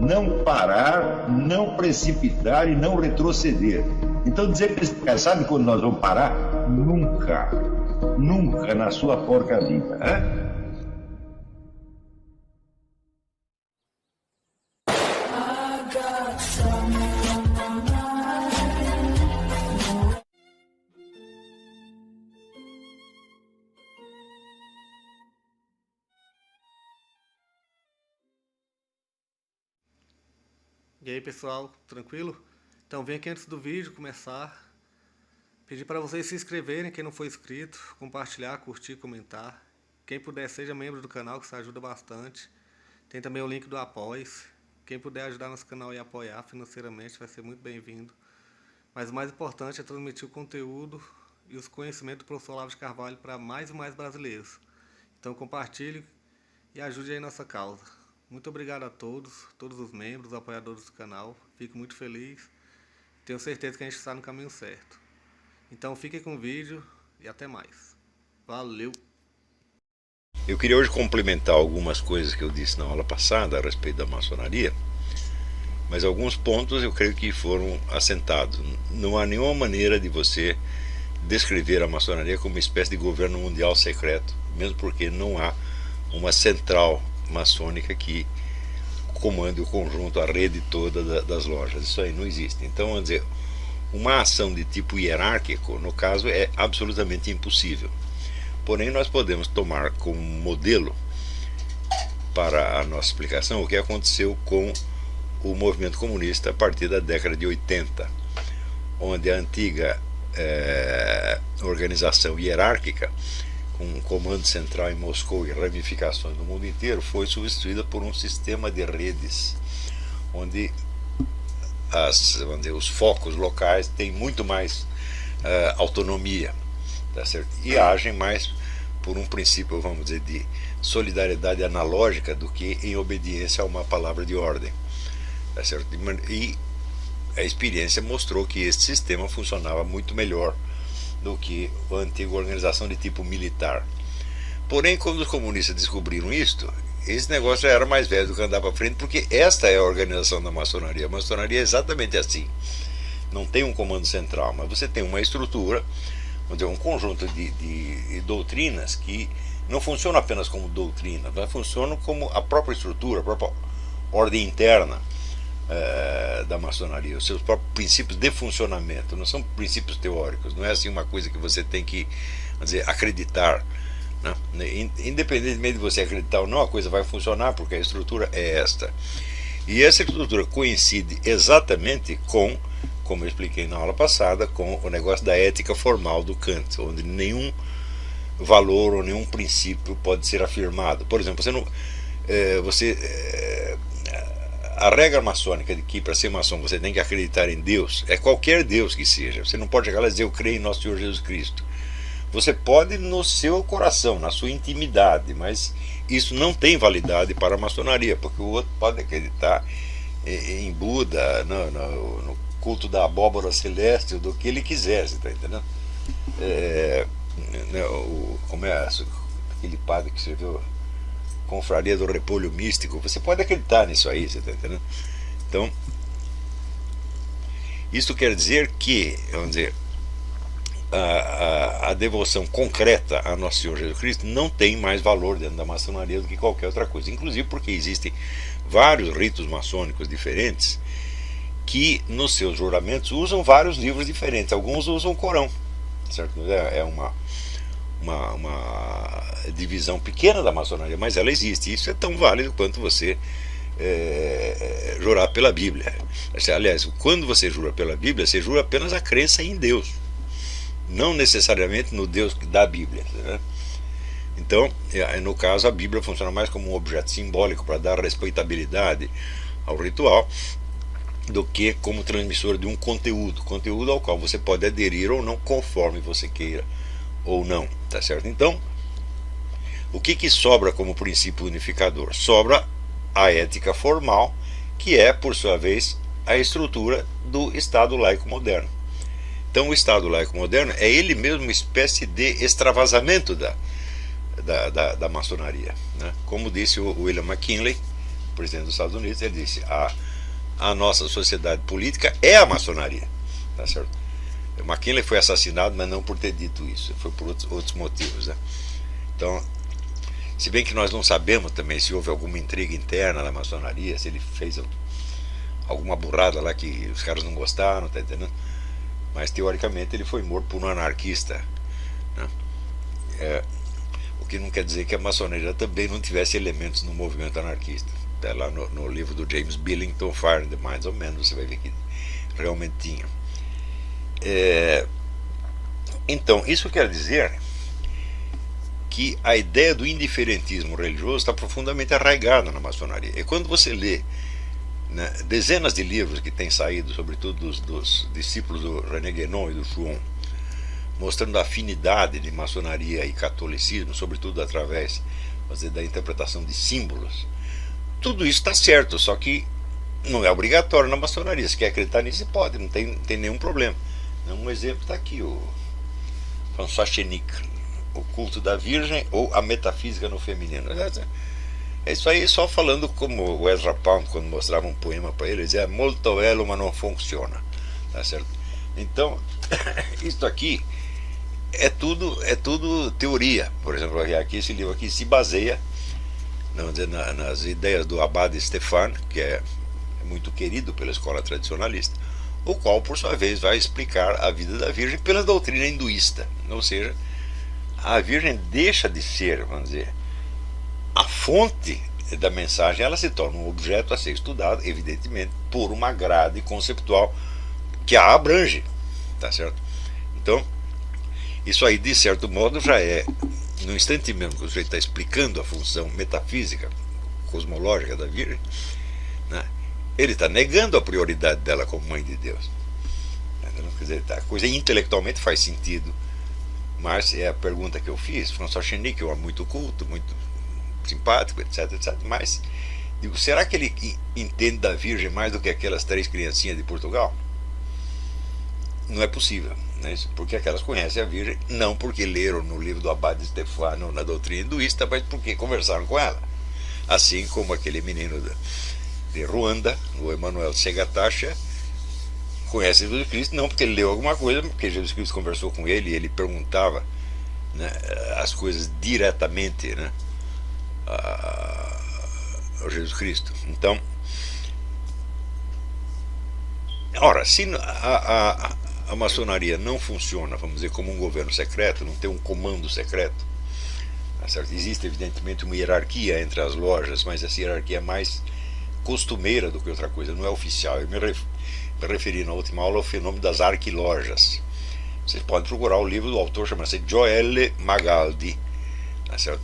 não parar, não precipitar e não retroceder. Então dizer para esse cara, sabe quando nós vamos parar? Nunca. Nunca na sua porca vida, né? E aí pessoal, tranquilo? Então vem aqui antes do vídeo começar, pedir para vocês se inscreverem, quem não for inscrito, compartilhar, curtir, comentar. Quem puder seja membro do canal, que isso ajuda bastante. Tem também o link do Apoia-se. Quem puder ajudar nosso canal e apoiar financeiramente vai ser muito bem-vindo. Mas o mais importante é transmitir o conteúdo e os conhecimentos do professor Olavo de Carvalho para mais e mais brasileiros. Então compartilhe e ajude aí nossa causa. Muito obrigado a todos os membros, apoiadores do canal. Fico muito feliz. Tenho certeza que a gente está no caminho certo. Então fiquem com o vídeo e até mais. Valeu! Eu queria hoje complementar algumas coisas que eu disse na aula passada a respeito da maçonaria, mas alguns pontos eu creio que foram assentados. Não há nenhuma maneira de você descrever a maçonaria como uma espécie de governo mundial secreto, mesmo porque não há uma central maçônica que comande o conjunto, a rede toda das lojas. Isso aí não existe. Então, vamos dizer, uma ação de tipo hierárquico, no caso, é absolutamente impossível. Porém, nós podemos tomar como modelo para a nossa explicação o que aconteceu com o movimento comunista a partir da década de 80, onde a antiga organização hierárquica, com um comando central em Moscou e ramificações no mundo inteiro, foi substituída por um sistema de redes, onde vamos dizer, os focos locais têm muito mais autonomia, tá certo? E agem mais por um princípio, vamos dizer, de solidariedade analógica do que em obediência a uma palavra de ordem, tá certo? E a experiência mostrou que esse sistema funcionava muito melhor do que a antiga organização de tipo militar. Porém, quando os comunistas descobriram isto, esse negócio já era mais velho do que andar para frente, porque esta é a organização da maçonaria. A maçonaria é exatamente assim. Não tem um comando central, mas você tem uma estrutura, um conjunto de doutrinas que não funcionam apenas como doutrina, mas funcionam como a própria estrutura, a própria ordem interna da maçonaria, os seus próprios princípios de funcionamento. Não são princípios teóricos, não é assim uma coisa que você tem que, vamos dizer, acreditar, né? Independentemente de você acreditar ou não, a coisa vai funcionar porque a estrutura é esta. E essa estrutura coincide exatamente com, como eu expliquei na aula passada, com o negócio da ética formal do Kant, onde nenhum valor ou nenhum princípio pode ser afirmado. Por exemplo, a regra maçônica de que para ser maçom você tem que acreditar em Deus, é qualquer Deus que seja. Você não pode chegar lá e dizer eu creio em nosso Senhor Jesus Cristo. Você pode no seu coração, na sua intimidade, mas isso não tem validade para a maçonaria, porque o outro pode acreditar em Buda, no culto da abóbora celeste, do que ele quiser, você está entendendo? Como é aquele padre que escreveu Confraria do Repolho Místico, você pode acreditar nisso aí, você está entendendo? Então, isso quer dizer que, vamos dizer, a devoção concreta a Nosso Senhor Jesus Cristo não tem mais valor dentro da maçonaria do que qualquer outra coisa, inclusive porque existem vários ritos maçônicos diferentes que nos seus juramentos usam vários livros diferentes. Alguns usam o Corão, certo? É uma divisão pequena da maçonaria, mas ela existe. Isso é tão válido quanto você jurar pela Bíblia. Aliás, quando você jura pela Bíblia, você jura apenas a crença em Deus, não necessariamente no Deus da Bíblia, né? Então, no caso, a Bíblia funciona mais como um objeto simbólico para dar respeitabilidade ao ritual, do que como transmissor de um conteúdo ao qual você pode aderir ou não, conforme você queira ou não, tá certo? Então, o que sobra como princípio unificador? Sobra a ética formal, que é, por sua vez, a estrutura do Estado laico moderno. Então, o Estado laico moderno é ele mesmo uma espécie de extravasamento da maçonaria, né? Como disse o William McKinley, presidente dos Estados Unidos, ele disse: a nossa sociedade política é a maçonaria, tá certo? McKinley foi assassinado, mas não por ter dito isso, foi por outros motivos, né? Então, se bem que nós não sabemos também se houve alguma intriga interna na maçonaria, se ele fez alguma burrada lá que os caras não gostaram, tá entendendo? Mas teoricamente ele foi morto por um anarquista, né? O que não quer dizer que a maçonaria também não tivesse elementos no movimento anarquista. Até lá no livro do James Billington, Fire in the Minds of Men, você vai ver que realmente tinha. Então, isso quer dizer que a ideia do indiferentismo religioso está profundamente arraigada na maçonaria. E quando você lê, né, dezenas de livros que têm saído, sobretudo dos discípulos do René Guénon e do Chuon, mostrando a afinidade de maçonaria e catolicismo, sobretudo através, vamos dizer, da interpretação de símbolos, tudo isso está certo, só que não é obrigatório na maçonaria. Se quer acreditar nisso, pode, não tem nenhum problema. Um exemplo está aqui, o François Chenique, o culto da Virgem ou a metafísica no feminino. É isso aí, só falando como o Ezra Pound, quando mostrava um poema para ele, dizia: molto bello, mas não funciona, tá certo? Então, isso aqui é tudo teoria. Por exemplo, aqui esse livro aqui se baseia, vamos dizer, nas ideias do Abade Stefan, que é muito querido pela escola tradicionalista, o qual, por sua vez, vai explicar a vida da Virgem pela doutrina hinduísta. Ou seja, a Virgem deixa de ser, vamos dizer, a fonte da mensagem, ela se torna um objeto a ser estudado, evidentemente, por uma grade conceptual que a abrange, tá certo? Então, isso aí, de certo modo, já é, no instante mesmo que o sujeito está explicando a função metafísica, cosmológica da Virgem, né, ele está negando a prioridade dela como mãe de Deus. Quer dizer, a coisa intelectualmente faz sentido, mas é a pergunta que eu fiz. François Chenique é um homem muito culto, muito simpático, etc, etc. Mas, digo, será que ele entende da Virgem mais do que aquelas 3 criancinhas de Portugal? Não é possível, né? Porque aquelas conhecem a Virgem, não porque leram no livro do Abade Stefano, na doutrina hinduísta, mas porque conversaram com ela. Assim como aquele menino de Ruanda, o Emmanuel Segatacha, conhece Jesus Cristo, não porque ele leu alguma coisa, porque Jesus Cristo conversou com ele e ele perguntava, né, as coisas diretamente, né, ao Jesus Cristo. Então, ora, se a maçonaria não funciona, vamos dizer, como um governo secreto, não tem um comando secreto, tá certo? Existe evidentemente uma hierarquia entre as lojas, mas essa hierarquia é mais costumeira do que outra coisa, não é oficial. Eu me referi na última aula ao fenômeno das arquilojas. Vocês podem procurar o livro do autor, chama-se Joelle Magaldi, tá certo?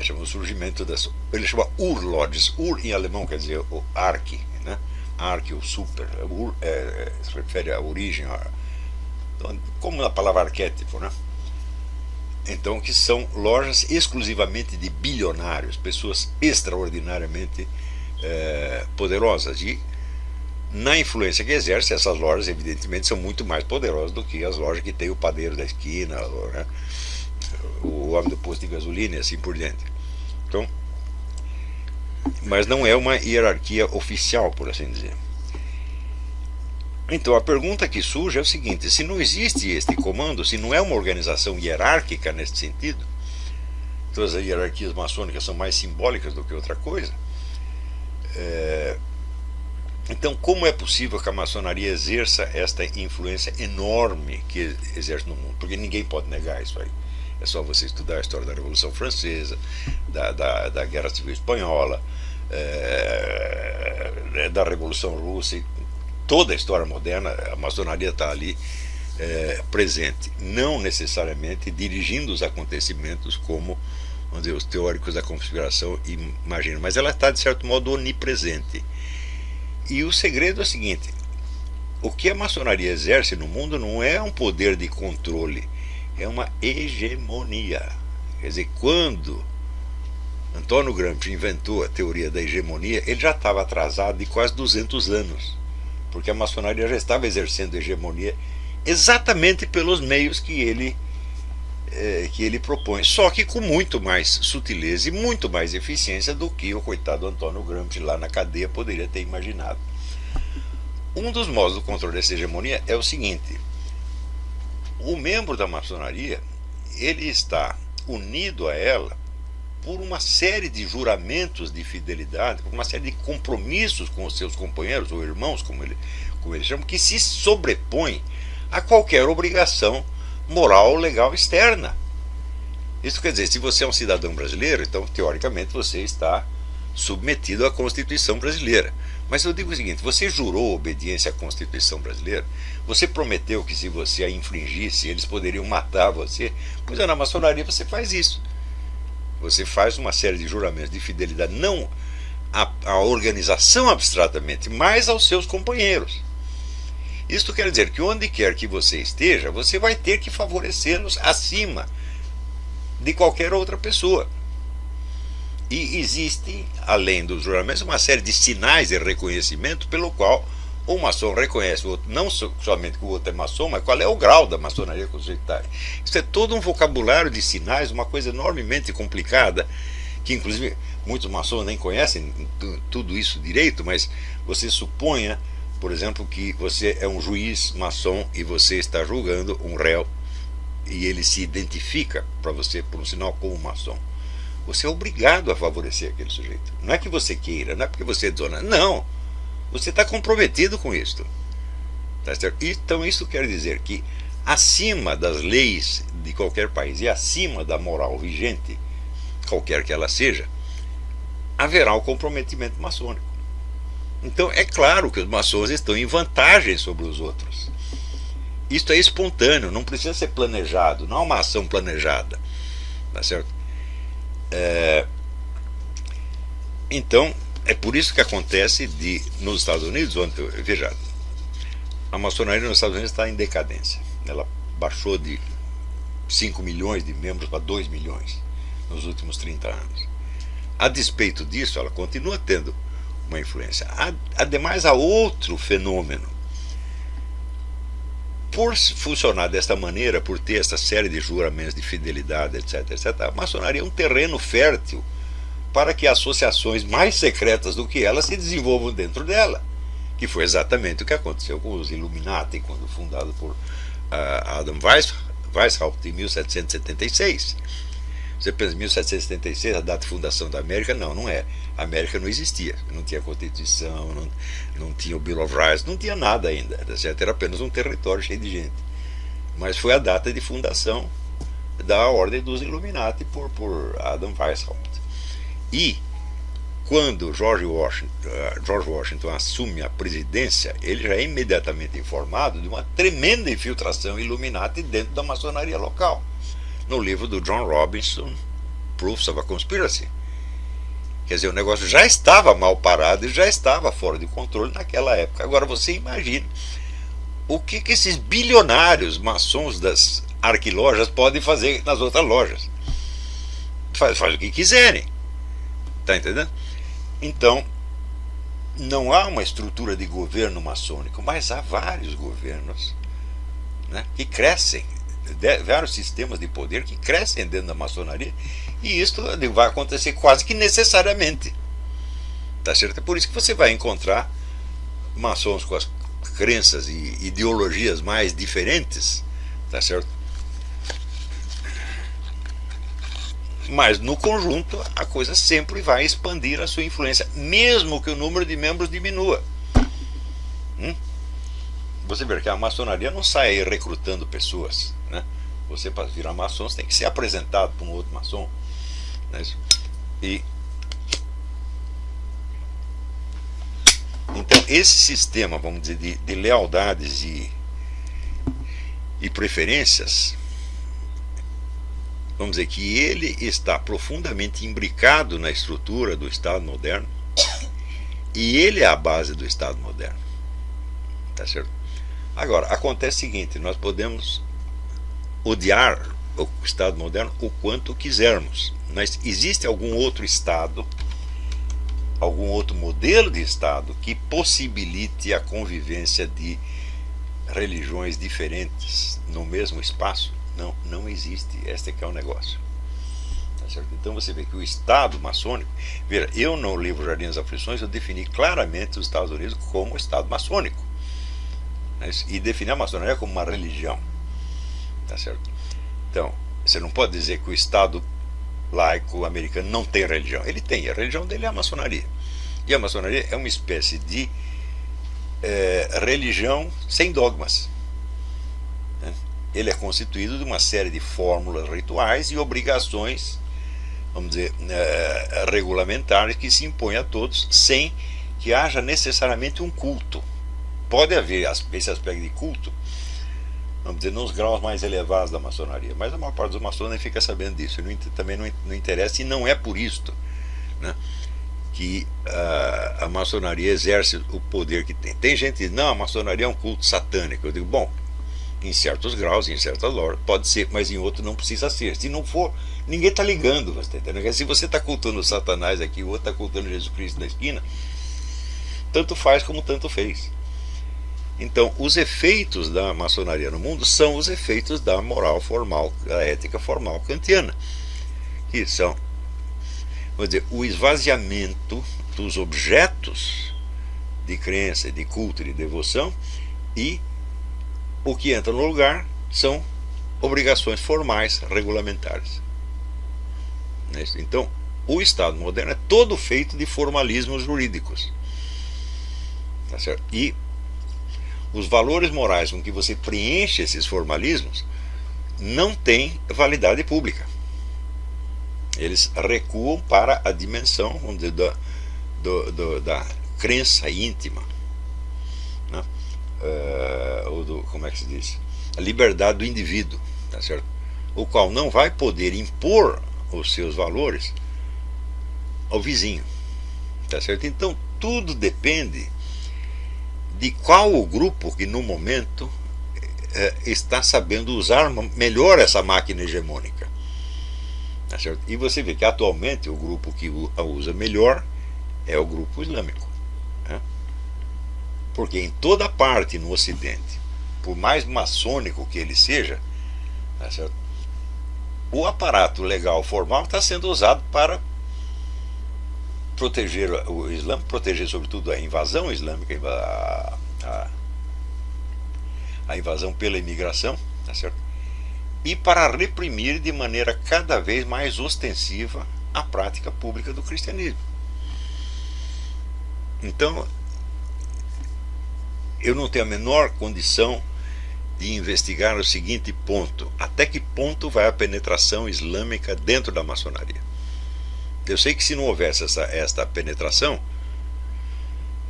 Chama o surgimento das... Ele chama Urlodges. Ur em alemão quer dizer o arque, né? Arque, o super. Ur se refere à origem, como na palavra arquétipo, né? Então, que são lojas exclusivamente de bilionários, pessoas extraordinariamente poderosas. E na influência que exerce, essas lojas evidentemente são muito mais poderosas do que as lojas que tem o padeiro da esquina, né, o homem do posto de gasolina e assim por diante. Então, mas não é uma hierarquia oficial, por assim dizer. Então a pergunta que surge é o seguinte: se não existe este comando, se não é uma organização hierárquica nesse sentido, todas as hierarquias maçônicas são mais simbólicas do que outra coisa, então como é possível que a maçonaria exerça esta influência enorme que exerce no mundo? Porque ninguém pode negar isso aí. É só você estudar a história da Revolução Francesa, da Guerra Civil Espanhola, da Revolução Russa, e toda a história moderna, a maçonaria está ali presente, não necessariamente dirigindo os acontecimentos como, vamos dizer, os teóricos da conspiração imaginam, mas ela está de certo modo onipresente. E o segredo é o seguinte: o que a maçonaria exerce no mundo não é um poder de controle, é uma hegemonia. Quer dizer, quando Antônio Gramsci inventou a teoria da hegemonia, ele já estava atrasado de quase 200 anos, porque a maçonaria já estava exercendo hegemonia exatamente pelos meios que ele que ele propõe, só que com muito mais sutileza e muito mais eficiência do que o coitado Antônio Gramsci lá na cadeia poderia ter imaginado. Um dos modos do controle dessa hegemonia é o seguinte: o membro da maçonaria, ele está unido a ela por uma série de juramentos de fidelidade, por uma série de compromissos com os seus companheiros ou irmãos, como ele chama, que se sobrepõem a qualquer obrigação moral ou legal externa. Isso quer dizer, se você é um cidadão brasileiro, então teoricamente você está submetido à Constituição brasileira. Mas eu digo o seguinte: você jurou obediência à Constituição brasileira? Você prometeu que se você a infringisse, eles poderiam matar você? Pois é, na maçonaria você faz isso. Você faz uma série de juramentos de fidelidade, não à organização abstratamente, mas aos seus companheiros. Isto quer dizer que onde quer que você esteja, você vai ter que favorecê-los acima de qualquer outra pessoa. E existe, além dos juramentos, uma série de sinais de reconhecimento pelo qual o maçom reconhece o outro, não somente que o outro é maçom, mas qual é o grau da maçonaria conceituária. Isso é todo um vocabulário de sinais, uma coisa enormemente complicada, que inclusive muitos maçons nem conhecem tudo isso direito, mas você suponha, por exemplo, que você é um juiz maçom e você está julgando um réu e ele se identifica para você por um sinal como maçom. Você é obrigado a favorecer aquele sujeito. Não é que você queira, não é porque você é desonesto. Não. Você está comprometido com isso. Tá certo? Então isso quer dizer que acima das leis de qualquer país e acima da moral vigente, qualquer que ela seja, haverá o comprometimento maçônico. Então é claro que os maçons estão em vantagem sobre os outros. Isto é espontâneo, não precisa ser planejado, não é uma ação planejada. Tá certo? Então, é por isso que acontece nos Estados Unidos, onde, veja, a maçonaria nos Estados Unidos está em decadência. Ela baixou de 5 milhões de membros para 2 milhões nos últimos 30 anos. A despeito disso, ela continua tendo uma influência. Ademais, há outro fenômeno. Por funcionar desta maneira, por ter essa série de juramentos de fidelidade, etc., etc., a maçonaria é um terreno fértil para que associações mais secretas do que ela se desenvolvam dentro dela, que foi exatamente o que aconteceu com os Illuminati, quando fundado por Adam Weishaupt em 1776. Você pensa em 1776, a data de fundação da América? Não, não é. A América não existia, não tinha Constituição, não tinha o Bill of Rights, não tinha nada ainda, era apenas um território cheio de gente. Mas foi a data de fundação da Ordem dos Illuminati por Adam Weishaupt. E quando George Washington assume a presidência, ele já é imediatamente informado de uma tremenda infiltração Illuminati dentro da maçonaria local. No livro do John Robinson, Proofs of a Conspiracy. Quer dizer, o negócio já estava mal parado e já estava fora de controle naquela época. Agora você imagina o que esses bilionários maçons das arquilojas podem fazer nas outras lojas. Faz o que quiserem. Está entendendo? Então, não há uma estrutura de governo maçônico, mas há vários governos, né, que crescem, vários sistemas de poder que crescem dentro da maçonaria, e isso vai acontecer quase que necessariamente. Tá certo? É por isso que você vai encontrar maçons com as crenças e ideologias mais diferentes, tá certo? Mas no conjunto a coisa sempre vai expandir a sua influência, mesmo que o número de membros diminua. Você vê que a maçonaria não sai aí recrutando pessoas, né? Você, para virar maçom, você tem que ser apresentado por um outro maçom, né? Então esse sistema, vamos dizer, de lealdades e preferências, vamos dizer que ele está profundamente imbricado na estrutura do Estado moderno, e ele é a base do Estado moderno. Tá certo? Agora, acontece o seguinte: nós podemos odiar o Estado moderno o quanto quisermos, mas existe algum outro Estado, algum outro modelo de Estado que possibilite a convivência de religiões diferentes no mesmo espaço? Não existe. Este é que é o negócio. Tá certo? Então você vê que o Estado maçônico, veja, eu no livro Jardim das Aflições eu defini claramente os Estados Unidos como Estado maçônico, né? E defini a maçonaria como uma religião. Tá certo? Então, você não pode dizer que o Estado laico americano não tem religião. Ele tem, a religião dele é a maçonaria. E a maçonaria é uma espécie de religião sem dogmas. Ele é constituído de uma série de fórmulas rituais e obrigações, vamos dizer, regulamentares que se impõem a todos sem que haja necessariamente um culto. Pode haver esse aspecto de culto, vamos dizer, nos graus mais elevados da maçonaria, mas a maior parte dos maçons nem fica sabendo disso, também não interessa, e não é por isto, né, que a maçonaria exerce o poder que tem. Tem gente que diz, não, a maçonaria é um culto satânico. Eu digo, bom, em certos graus, em certas horas, pode ser, mas em outros não precisa ser. Se não for, ninguém está ligando. Você tá entendendo? Se você está cultuando Satanás aqui, o outro está cultuando Jesus Cristo na esquina, tanto faz como tanto fez. Então, os efeitos da maçonaria no mundo são os efeitos da moral formal, da ética formal kantiana, que são, vamos dizer, o esvaziamento dos objetos de crença, de culto e de devoção, e o que entra no lugar são obrigações formais, regulamentares. Então, o Estado moderno é todo feito de formalismos jurídicos. Tá certo? E os valores morais com que você preenche esses formalismos não têm validade pública. Eles recuam para a dimensão, vamos dizer, da crença íntima, né? Como é que se diz? A liberdade do indivíduo, tá certo? O qual não vai poder impor os seus valores ao vizinho, tá certo? Então tudo depende de qual o grupo que no momento está sabendo usar melhor essa máquina hegemônica, tá certo? E você vê que atualmente o grupo que a usa melhor é o grupo islâmico, né? Porque em toda parte no Ocidente, por mais maçônico que ele seja, tá certo? O aparato legal formal está sendo usado para proteger o Islã, proteger sobretudo a invasão islâmica, a invasão pela imigração, tá certo? E para reprimir de maneira cada vez mais ostensiva a prática pública do cristianismo. Então, eu não tenho a menor condição de investigar o seguinte ponto: até que ponto vai a penetração islâmica dentro da maçonaria? Eu sei que se não houvesse esta penetração,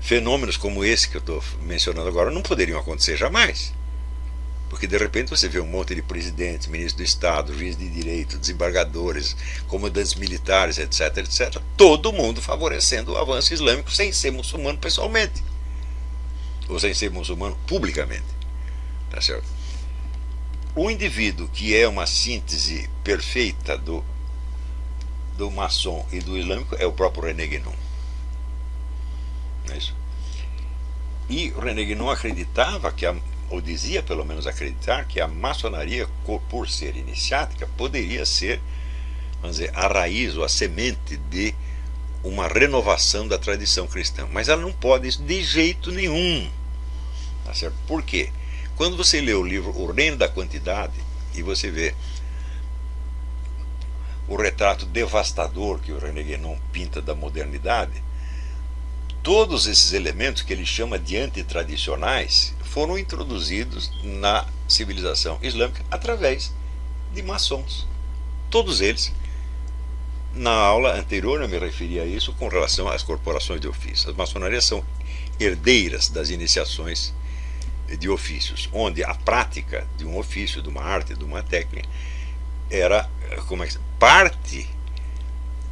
fenômenos como esse que eu estou mencionando agora não poderiam acontecer jamais. Porque de repente você vê um monte de presidentes, ministros do Estado, juízes de direito, desembargadores, comandantes militares, etc, etc, todo mundo favorecendo o avanço islâmico sem ser muçulmano pessoalmente, ou sem ser muçulmano publicamente, tá certo? O indivíduo que é uma síntese perfeita do maçom e do islâmico é o próprio René Guénon. Não é isso? E o René Guénon acreditava ou dizia pelo menos acreditar, que a maçonaria, por ser iniciática, poderia ser, vamos dizer, a raiz ou a semente de uma renovação da tradição cristã. Mas ela não pode isso de jeito nenhum. Tá certo? Por quê? Quando você lê o livro O Reino da Quantidade e você vê o retrato devastador que o René Guénon pinta da modernidade, todos esses elementos que ele chama de antitradicionais foram introduzidos na civilização islâmica através de maçons. Todos eles. Na aula anterior eu me referi a isso com relação às corporações de ofícios. As maçonarias são herdeiras das iniciações de ofícios, onde a prática de um ofício, de uma arte, de uma técnica, era parte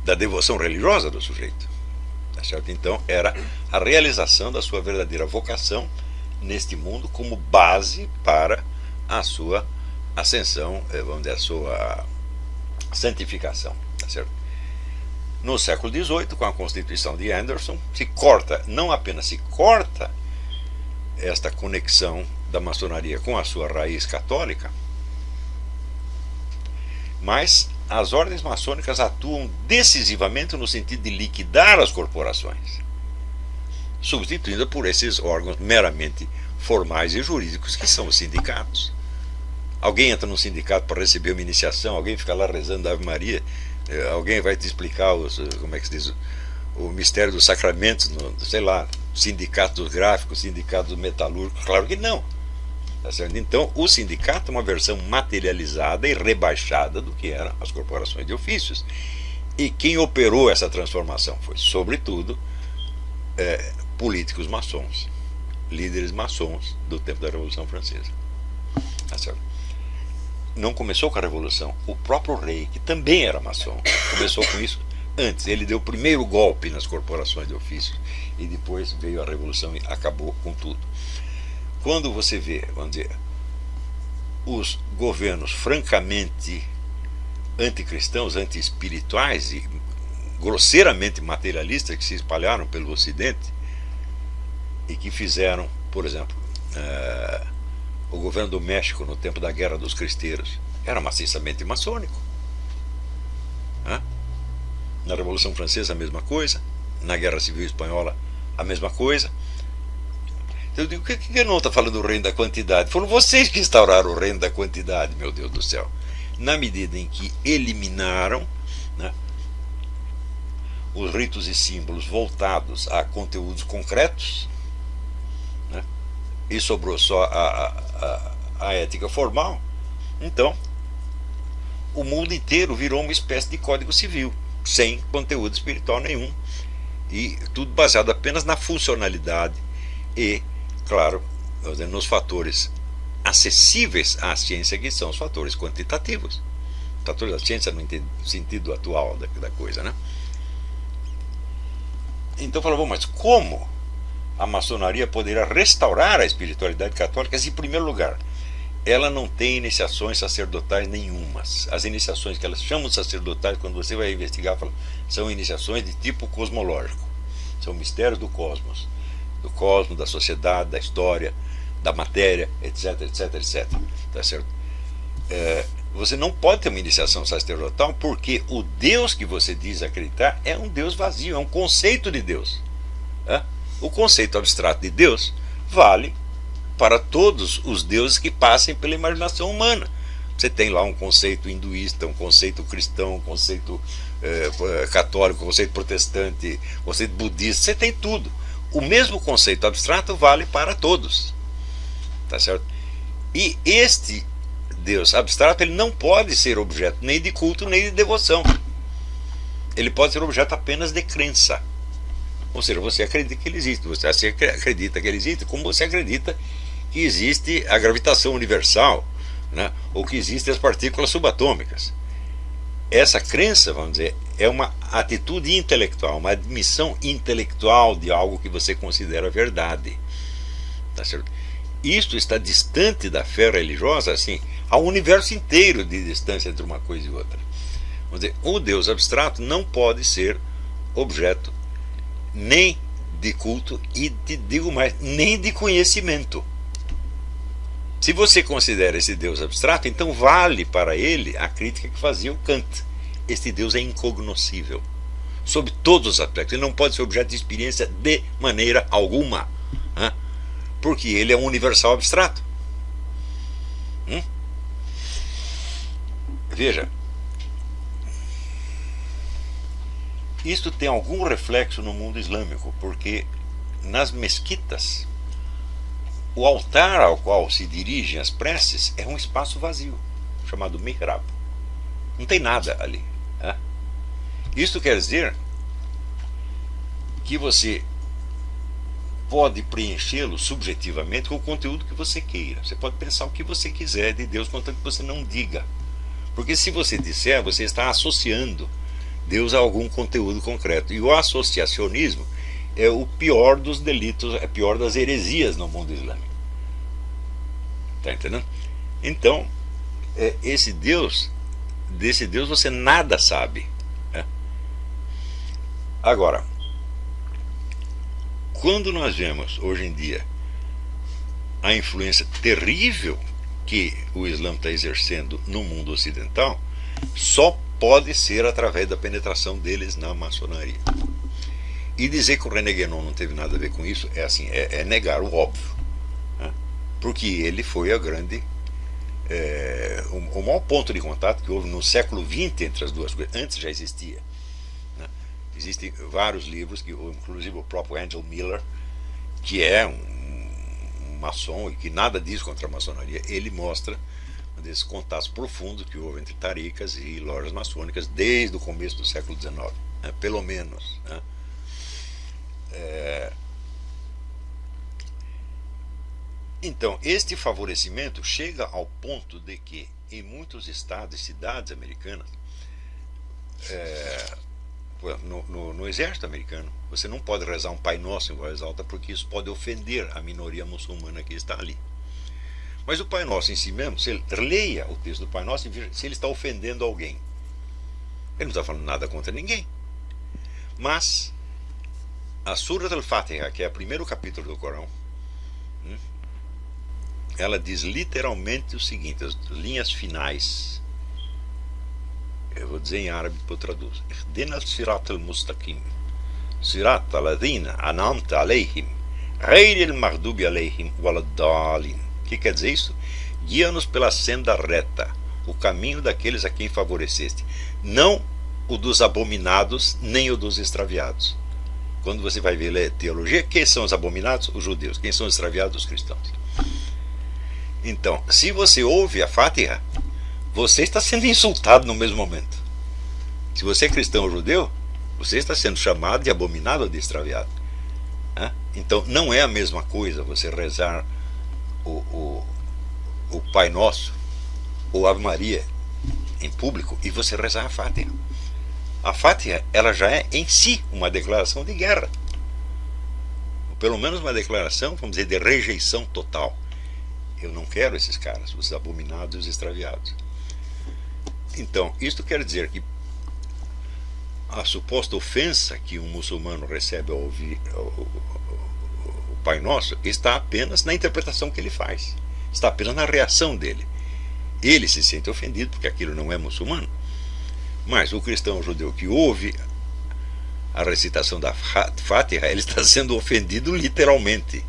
da devoção religiosa do sujeito. Tá certo? Então era a realização da sua verdadeira vocação neste mundo como base para a sua ascensão, vamos dizer, a sua santificação. Tá certo? No século XVIII, com a Constituição de Anderson, se corta, não apenas se corta esta conexão da maçonaria com a sua raiz católica, Mas as ordens maçônicas atuam decisivamente no sentido de liquidar as corporações, substituindo por esses órgãos meramente formais e jurídicos que são os sindicatos. Alguém entra num sindicato para receber uma iniciação, alguém fica lá rezando a Ave Maria, alguém vai te explicar como é que se diz, o mistério dos sacramentos, sei lá, sindicato dos gráficos, sindicato dos metalúrgicos? Claro que não. Tá certo? Então, o sindicato é uma versão materializada e rebaixada do que eram as corporações de ofícios. E quem operou essa transformação foi, sobretudo, políticos maçons, líderes maçons do tempo da Revolução Francesa. Tá certo? Não começou com a Revolução. O próprio rei, que também era maçom, começou com isso antes. Ele deu o primeiro golpe nas corporações de ofícios e depois veio a Revolução e acabou com tudo. Quando você vê, vamos dizer, os governos francamente anticristãos, anti-espirituais e grosseiramente materialistas que se espalharam pelo Ocidente e que fizeram, por exemplo, o governo do México no tempo da Guerra dos Cristeiros era maciçamente maçônico. Na Revolução Francesa a mesma coisa, na Guerra Civil Espanhola a mesma coisa. Eu digo, por que não está falando do reino da quantidade? Foram vocês que instauraram o reino da quantidade, meu Deus do céu. Na medida em que eliminaram, né, os ritos e símbolos voltados a conteúdos concretos, né, e sobrou só a ética formal, então o mundo inteiro virou uma espécie de código civil, sem conteúdo espiritual nenhum, e tudo baseado apenas na funcionalidade e, claro, nos fatores acessíveis à ciência, que são os fatores quantitativos. Fatores da ciência no sentido atual da coisa, né? Então falou, bom, mas como a maçonaria poderá restaurar a espiritualidade católica se, em primeiro lugar, ela não tem iniciações sacerdotais nenhumas? As iniciações que elas chamam de sacerdotais, quando você vai investigar, são iniciações de tipo cosmológico. São mistérios do cosmos, da sociedade, da história, da matéria, etc, etc, etc. Tá certo? Você não pode ter uma iniciação sacerdotal porque o Deus que você diz acreditar é um Deus vazio, é um conceito de Deus. O conceito abstrato de Deus vale para todos os deuses que passem pela imaginação humana. Você tem lá um conceito hinduísta, um conceito cristão, um conceito católico, um conceito protestante, um conceito budista, você tem tudo. O mesmo conceito abstrato vale para todos. Tá certo? E este Deus abstrato, ele não pode ser objeto nem de culto nem de devoção. Ele pode ser objeto apenas de crença. Ou seja, você acredita que ele existe, você acredita que ele existe, como você acredita que existe a gravitação universal, né? Ou que existem as partículas subatômicas. Essa crença, vamos dizer, é uma atitude intelectual, uma admissão intelectual de algo que você considera verdade. Tá certo? Isto está distante da fé religiosa, assim, há um universo inteiro de distância entre uma coisa e outra. Vamos dizer, o Deus abstrato não pode ser objeto nem de culto e, te digo mais, nem de conhecimento. Se você considera esse Deus abstrato, então vale para ele a crítica que fazia o Kant. Este Deus é incognoscível, sob todos os aspectos. Ele não pode ser objeto de experiência de maneira alguma, né? Porque ele é um universal abstrato. Veja, isto tem algum reflexo no mundo islâmico, porque nas mesquitas, o altar ao qual se dirigem as preces é um espaço vazio, chamado mihrab. Não tem nada ali. Isto quer dizer que você pode preenchê-lo subjetivamente com o conteúdo que você queira. Você pode pensar o que você quiser de Deus, contanto que você não diga. Porque se você disser, você está associando Deus a algum conteúdo concreto. E o associacionismo é o pior dos delitos, é o pior das heresias no mundo islâmico. Está entendendo? Então, desse Deus você nada sabe. Agora, quando nós vemos hoje em dia a influência terrível que o Islã está exercendo no mundo ocidental, só pode ser através da penetração deles na maçonaria. E dizer que o René Guénon não teve nada a ver com isso é negar o óbvio, né? Porque ele foi a grande o maior ponto de contato que houve no século XX entre as duas coisas. Antes já existia, né? Existem vários livros, inclusive o próprio Angel Miller, que é um maçom e que nada diz contra a maçonaria, ele mostra desses contatos profundos que houve entre taricas e lojas maçônicas desde o começo do século XIX, né? Pelo menos, né? Então, este favorecimento chega ao ponto de que em muitos estados e cidades americanas, no exército americano, você não pode rezar um Pai Nosso em voz alta, porque isso pode ofender a minoria muçulmana que está ali. Mas o Pai Nosso em si mesmo, você leia o texto do Pai Nosso e veja se ele está ofendendo alguém. Ele não está falando nada contra ninguém. Mas a Surat al-Fatiha, que é o primeiro capítulo do Corão, ela diz literalmente o seguinte, as linhas finais, eu vou dizer em árabe, depois eu traduzo: Ihdina al-sirat al-mustaqim, sirat al-adhina anamta alayhim, ghayri al-maghdubi alayhim waladdalin. O que quer dizer isso? Guia-nos pela senda reta, o caminho daqueles a quem favoreceste, não o dos abominados, nem o dos extraviados. Quando você vai ver teologia, quem são os abominados? Os judeus. Quem são os extraviados? Os cristãos. Então, se você ouve a Fatiha, você está sendo insultado no mesmo momento. Se você é cristão ou judeu, você está sendo chamado de abominado ou de extraviado. Então, não é a mesma coisa você rezar o Pai Nosso ou Ave Maria em público e você rezar a Fatiha. A Fatiha, ela já é em si uma declaração de guerra, ou pelo menos uma declaração, vamos dizer, de rejeição total. Eu não quero esses caras, os abominados e os extraviados. Então, isto quer dizer que a suposta ofensa que um muçulmano recebe ao ouvir o Pai Nosso está apenas na interpretação que ele faz, está apenas na reação dele. Ele se sente ofendido porque aquilo não é muçulmano. Mas o cristão judeu que ouve a recitação da Fatiha, ele está sendo ofendido literalmente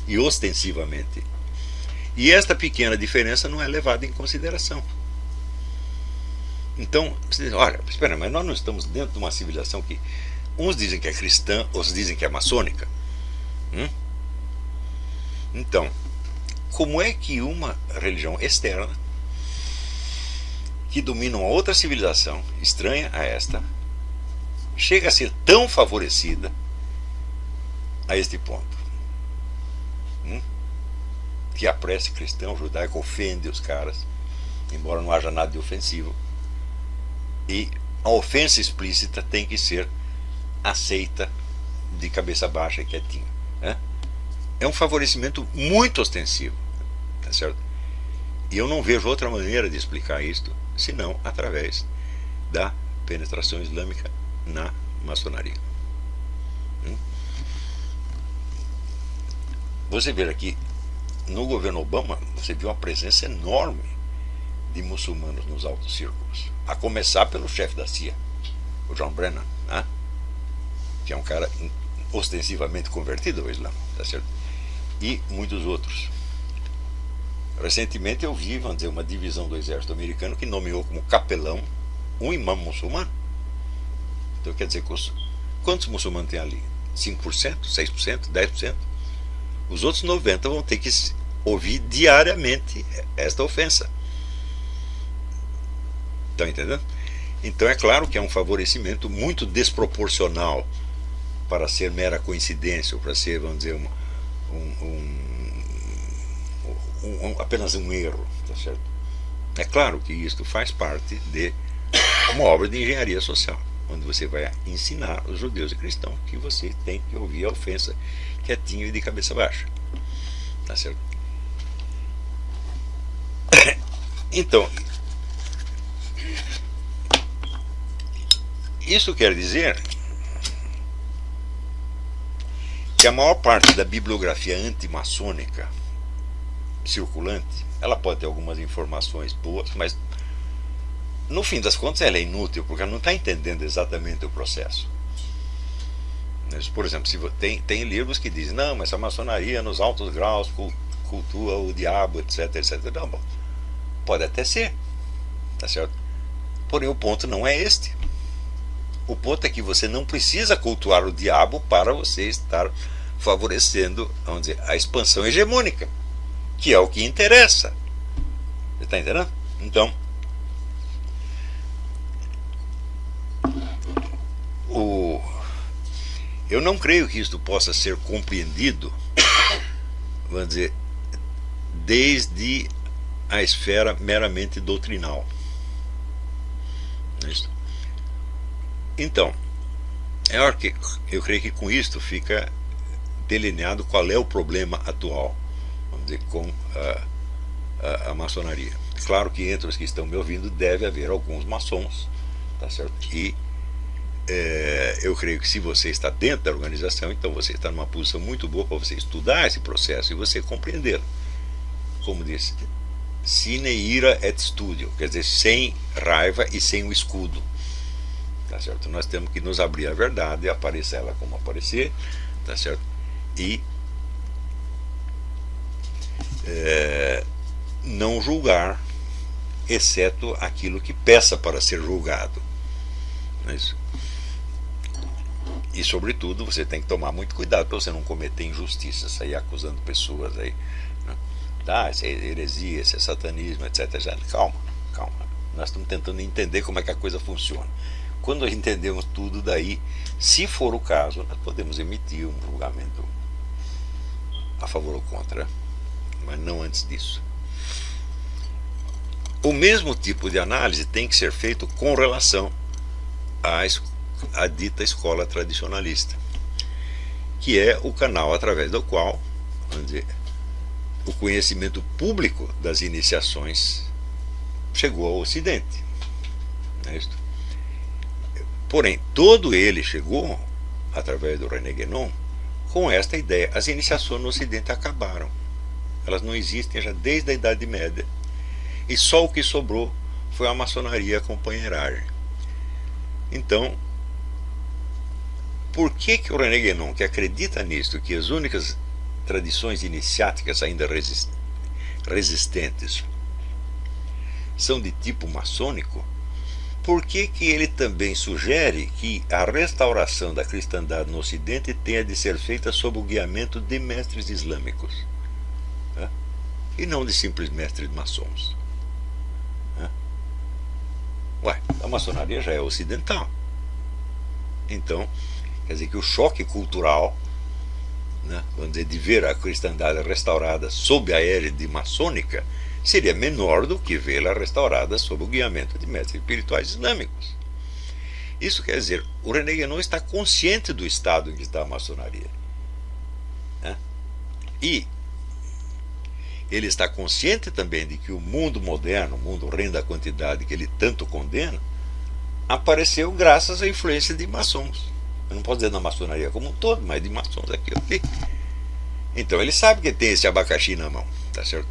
e ostensivamente. E esta pequena diferença não é levada em consideração. Então, você diz, olha, espera, mas nós não estamos dentro de uma civilização que uns dizem que é cristã, outros dizem que é maçônica. Então, como é que uma religião externa, que domina uma outra civilização estranha a esta, chega a ser tão favorecida a este ponto? Que a prece cristã judaica ofende os caras, embora não haja nada de ofensivo, e a ofensa explícita tem que ser aceita de cabeça baixa e quietinho. É um favorecimento muito ostensivo, tá certo? E eu não vejo outra maneira de explicar isto senão através da penetração islâmica na maçonaria. Você vê aqui no governo Obama, você viu uma presença enorme de muçulmanos nos altos círculos, a começar pelo chefe da CIA, o John Brennan, que é um cara ostensivamente convertido ao Islã, tá certo? E muitos outros. Recentemente eu vi, vamos dizer, uma divisão do exército americano que nomeou como capelão um imã muçulmano. Então quer dizer, quantos muçulmanos tem ali? 5%, 6%, 10%? Os outros 90% vão ter que ouvir diariamente esta ofensa. Estão entendendo? Então é claro que é um favorecimento muito desproporcional para ser mera coincidência, ou para ser, vamos dizer, apenas um erro, tá certo? É claro que isto faz parte de uma obra de engenharia social, onde você vai ensinar os judeus e cristãos que você tem que ouvir a ofensa quietinho e de cabeça baixa, tá certo? Então, isso quer dizer que a maior parte da bibliografia antimaçônica circulante, ela pode ter algumas informações boas, mas no fim das contas ela é inútil, porque ela não está entendendo exatamente o processo. Por exemplo, tem livros que dizem, não, mas a maçonaria nos altos graus cultua o diabo, etc, etc. Não, bom, pode até ser, tá certo? Porém o ponto não é este. O ponto é que você não precisa cultuar o diabo para você estar favorecendo, vamos dizer, a expansão hegemônica, que é o que interessa. Você está entendendo? Então, eu não creio que isto possa ser compreendido, vamos dizer, desde a esfera meramente doutrinal. Então, eu creio que com isto fica delineado qual é o problema atual, vamos dizer, com a maçonaria. Claro que entre os que estão me ouvindo deve haver alguns maçons, tá certo? E eu creio que se você está dentro da organização, então você está numa posição muito boa para você estudar esse processo e você compreendê-lo. Como disse, sine ira et studio, quer dizer, sem raiva e sem o escudo. Tá certo? Nós temos que nos abrir à verdade, aparecer ela como aparecer, tá certo? E não julgar, exceto aquilo que peça para ser julgado. Não é isso? E sobretudo você tem que tomar muito cuidado para você não cometer injustiça, sair acusando pessoas aí, né? Isso é heresia, isso é satanismo, etc. Calma, calma. Nós estamos tentando entender como é que a coisa funciona. Quando entendemos tudo daí, se for o caso, nós podemos emitir um julgamento a favor ou contra, mas não antes disso. O mesmo tipo de análise tem que ser feito com relação à dita escola tradicionalista, que é o canal através do qual, vamos dizer, o conhecimento público das iniciações chegou ao Ocidente. Não é isto? Porém, todo ele chegou, através do René Guénon, com esta ideia. As iniciações no Ocidente acabaram. Elas não existem já desde a Idade Média. E só o que sobrou foi a maçonaria e a companheiragem. Então, por que o René Guénon, que acredita nisto, que as únicas tradições iniciáticas ainda resistentes são de tipo maçônico, por que ele também sugere que a restauração da cristandade no Ocidente tenha de ser feita sob o guiamento de mestres islâmicos, né? E não de simples mestres maçons, né? A maçonaria já é ocidental. Então, quer dizer que o choque cultural, né, vamos dizer, de ver a cristandade restaurada sob a égide maçônica seria menor do que vê-la restaurada sob o guiamento de mestres espirituais islâmicos. Isso quer dizer, o René Guénon está consciente do estado em que está a maçonaria, né? E ele está consciente também de que o mundo moderno, o mundo reino da quantidade que ele tanto condena, apareceu graças à influência de maçons. Eu não posso dizer da maçonaria como um todo, mas de maçons aqui e ali. Então ele sabe que tem esse abacaxi na mão, tá certo?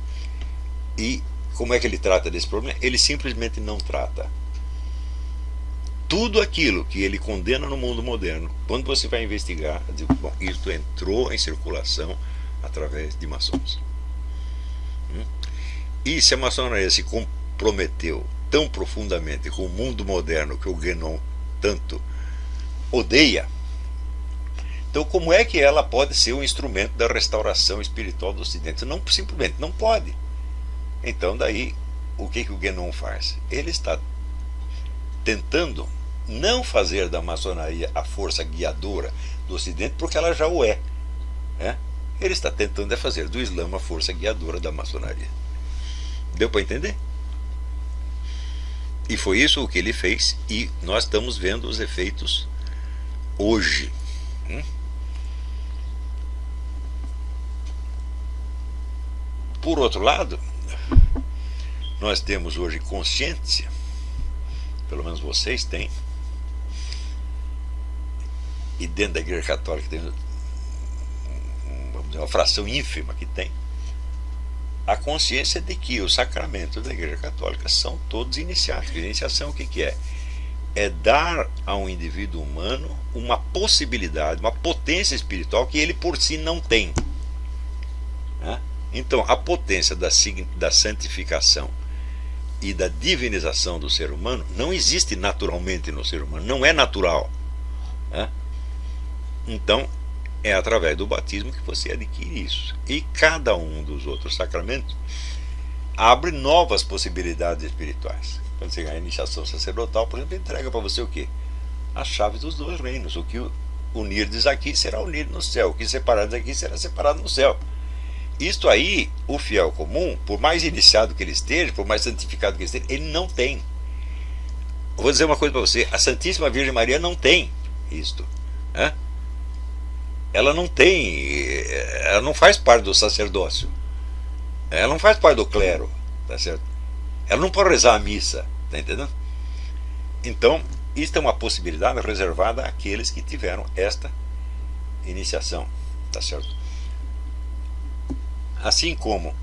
E como é que ele trata desse problema? Ele simplesmente não trata. Tudo aquilo que ele condena no mundo moderno, quando você vai investigar, diz, bom, isso entrou em circulação através de maçons. E se a maçonaria se comprometeu tão profundamente com o mundo moderno que o Guénon tanto odeia, então como é que ela pode ser um instrumento da restauração espiritual do Ocidente? Não, simplesmente não pode. Então daí, o que o Guénon faz? Ele está tentando não fazer da maçonaria a força guiadora do Ocidente, porque ela já o é, né? Ele está tentando fazer do Islã a força guiadora da maçonaria. Deu para entender? E foi isso o que ele fez, e nós estamos vendo os efeitos hoje. Por outro lado, nós temos hoje consciência, pelo menos vocês têm, e dentro da Igreja Católica tem vamos dizer, uma fração ínfima que tem, a consciência de que os sacramentos da Igreja Católica são todos iniciáticos. Iniciação, o que, que é? É dar ao indivíduo humano uma possibilidade, uma potência espiritual que ele por si não tem. Né? Então, a potência da santificação e da divinização do ser humano não existe naturalmente no ser humano, não é natural. Né? Então, é através do batismo que você adquire isso. E cada um dos outros sacramentos abre novas possibilidades espirituais. Quando você ganha a iniciação sacerdotal, por exemplo, entrega para você o quê? As chaves dos dois reinos. O que unirdes aqui será unido no céu, o que separares aqui será separado no céu. Isto aí, o fiel comum, por mais iniciado que ele esteja, por mais santificado que ele esteja, ele não tem. Eu vou dizer uma coisa para você: a Santíssima Virgem Maria não tem isto. Né? Ela não tem, ela não faz parte do sacerdócio, ela não faz parte do clero, tá certo? Ela não pode rezar a missa, tá entendendo? Então, isto é uma possibilidade reservada àqueles que tiveram esta iniciação, tá certo? Assim como,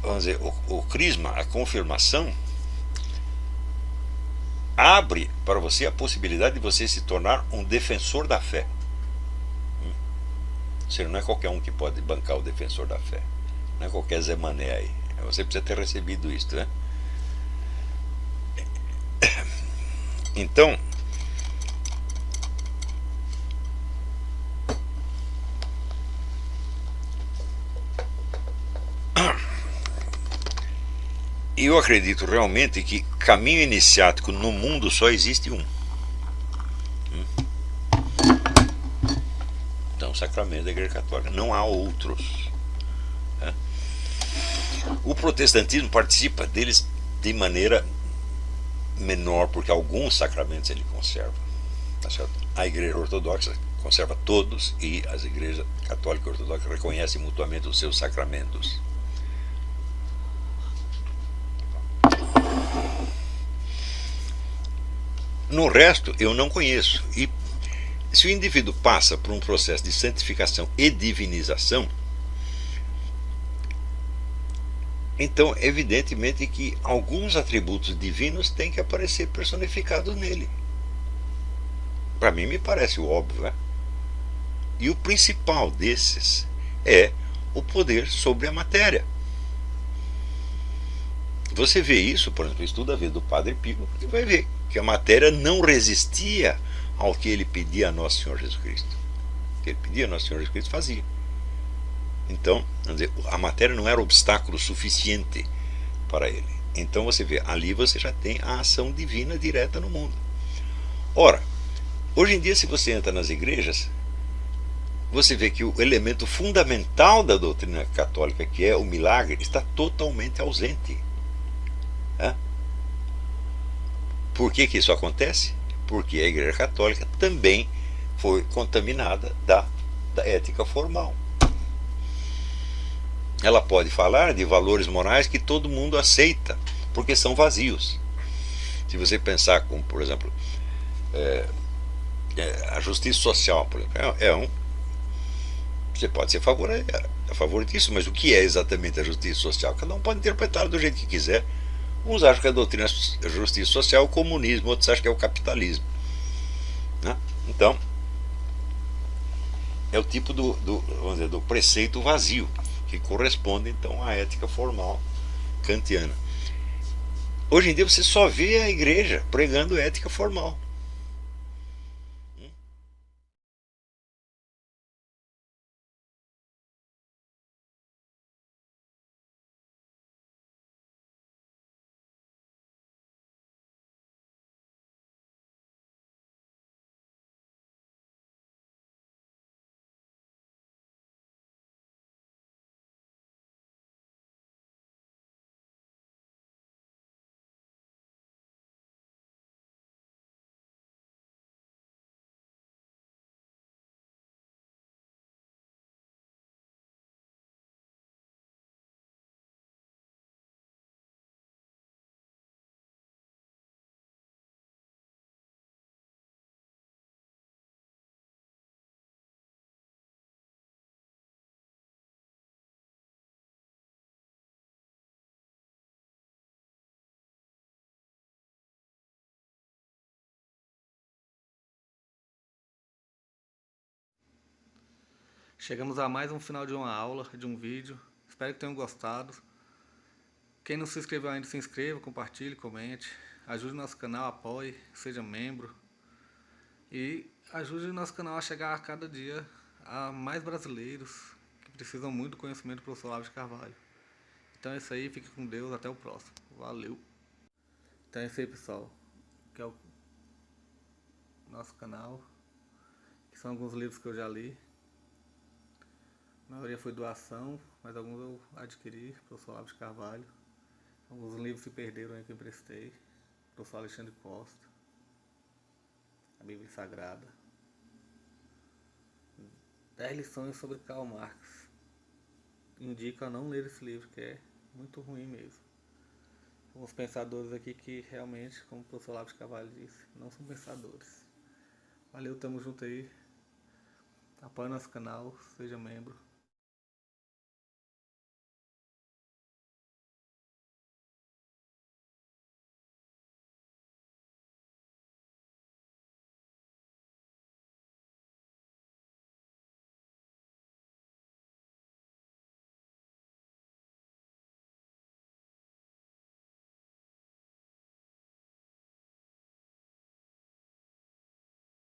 vamos dizer, o crisma, a confirmação, abre para você a possibilidade de você se tornar um defensor da fé. Ou seja, não é qualquer um que pode bancar o defensor da fé. Não é qualquer Zé Mané aí. Você precisa ter recebido isto, né? Então, eu acredito realmente que caminho iniciático no mundo só existe um. Então, o sacramento da Igreja Católica. Não há outros. Né? O protestantismo participa deles de maneira menor, porque alguns sacramentos ele conserva. Tá certo? A Igreja Ortodoxa conserva todos e as igrejas católica e ortodoxa reconhecem mutuamente os seus sacramentos. No resto, eu não conheço. E se o indivíduo passa por um processo de santificação e divinização, então, evidentemente que alguns atributos divinos têm que aparecer personificados nele. Para mim, me parece o óbvio. Né? E o principal desses é o poder sobre a matéria. Você vê isso, por exemplo, estuda a vida do Padre Pio, e vai ver que a matéria não resistia ao que ele pedia a Nosso Senhor Jesus Cristo. O que ele pedia a Nosso Senhor Jesus Cristo fazia. Então, vamos dizer, a matéria não era obstáculo suficiente para ele. Então você vê, ali você já tem a ação divina direta no mundo. Ora, hoje em dia, se você entra nas igrejas, você vê que o elemento fundamental da doutrina católica, que é o milagre, está totalmente ausente. Por que isso acontece? Porque a Igreja Católica também foi contaminada da ética formal. Ela pode falar de valores morais que todo mundo aceita, porque são vazios. Se você pensar como, por exemplo, a justiça social, por exemplo, você pode ser a favor disso, mas o que é exatamente a justiça social? Cada um pode interpretar do jeito que quiser. Uns acham que a doutrina da justiça social é o comunismo, outros acham que é o capitalismo. Né? Então, é o tipo vamos dizer, do preceito vazio, que corresponde então à ética formal kantiana. Hoje em dia você só vê a igreja pregando ética formal. Chegamos a mais um final de uma aula, de um vídeo. Espero que tenham gostado. Quem não se inscreveu ainda, se inscreva, compartilhe, comente. Ajude o nosso canal, apoie, seja membro. E ajude o nosso canal a chegar a cada dia a mais brasileiros que precisam muito do conhecimento do professor Olavo de Carvalho. Então é isso aí, fique com Deus, até o próximo. Valeu! Então é isso aí, pessoal. Que é o nosso canal. Que são alguns livros que eu já li. A maioria foi doação, mas alguns eu adquiri, professor Olavo de Carvalho. Alguns livros se perderam aí que eu emprestei. Professor Alexandre Costa. A Bíblia Sagrada. 10 lições sobre Karl Marx. Indico a não ler esse livro, que é muito ruim mesmo. Alguns pensadores aqui que realmente, como o professor Olavo de Carvalho disse, não são pensadores. Valeu, tamo junto aí. Apoie nosso canal, seja membro.